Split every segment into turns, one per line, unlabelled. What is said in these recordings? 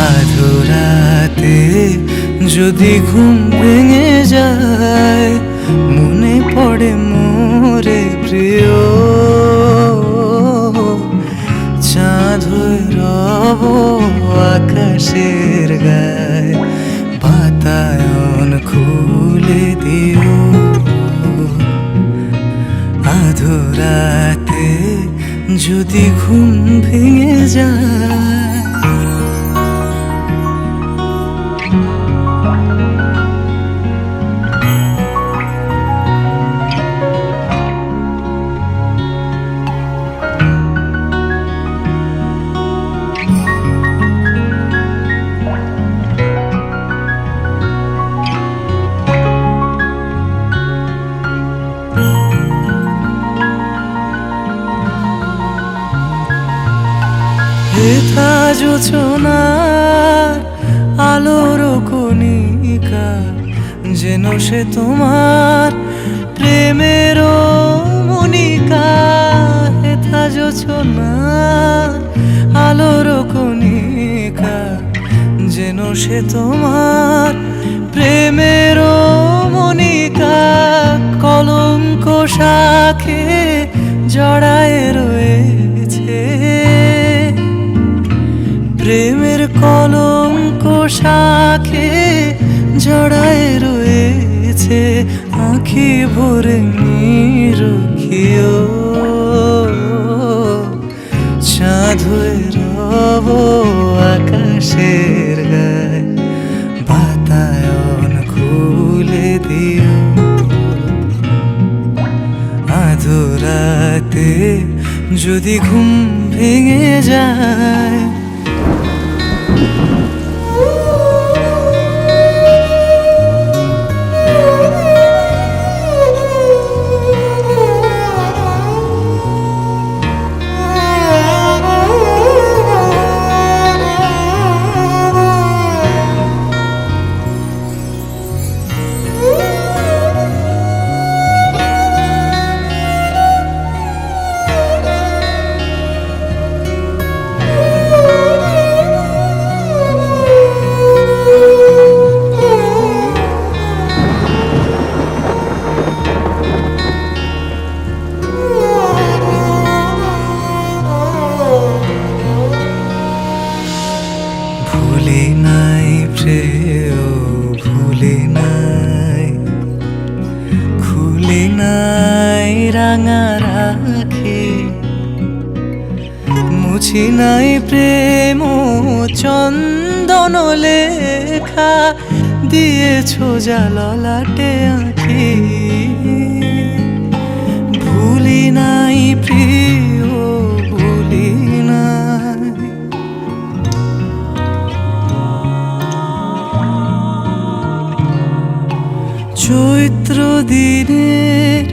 আধরাতে যদি ঘুম ভেঙে যায়, মনে পড়ে মোরে প্রিয়, চাঁদ হয়ে রব আকাশের গায়ে, বাতায়ন খুলে দিও। আধরাতে যদি ঘুম ভেঙে যায়, হেথা জোছনার আলোর কণিকা, যেন সে তোমার প্রেমের মনিকা। হেথা জোছনার আলোর কণিকা, যেন সে তোমার প্রেমের মনিকা। কলঙ্ক শাখে জড়ায় রয়েছে, প্রেমের কলঙ্ক শাখে জড়ায় রয়েছে। আঁখি ভরে নিরখিও, চাঁদ হয়ে রব আকাশের গায়ে, বাতায়ন খুলে দিও। আধরাতে যদি ঘুম ভেঙে যায়, ভুলি নাই প্রেয়, ভুলি নাই, খুলি নাই রাঙা রাখি, মুছি নাই প্রেম চন্দন লেখা, দিয়েছ জাললাটে আঁখি। ভুলি নাই প্রিয়, ভুলি নাই। চৈত্র দিনের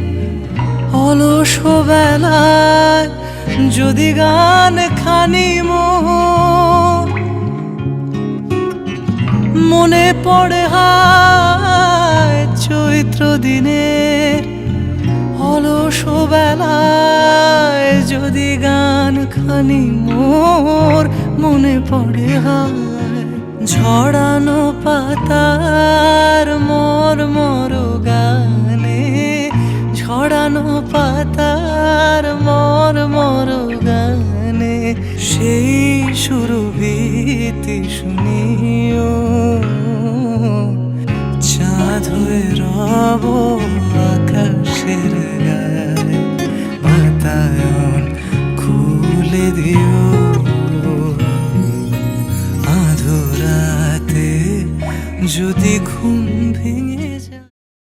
অলস বেলায় যদি গান খানি মনে পড়ে হায়। চৈত্র দিনের অলস বেলায় যদি গান খানি মোর মনে পড়ে হায়। ঝরানো পাতার মর্মর গানে, ঝরানো পাতার মর্মর গানে, সেই সুরভিতি শুনিও, চাঁদ হয়ে রব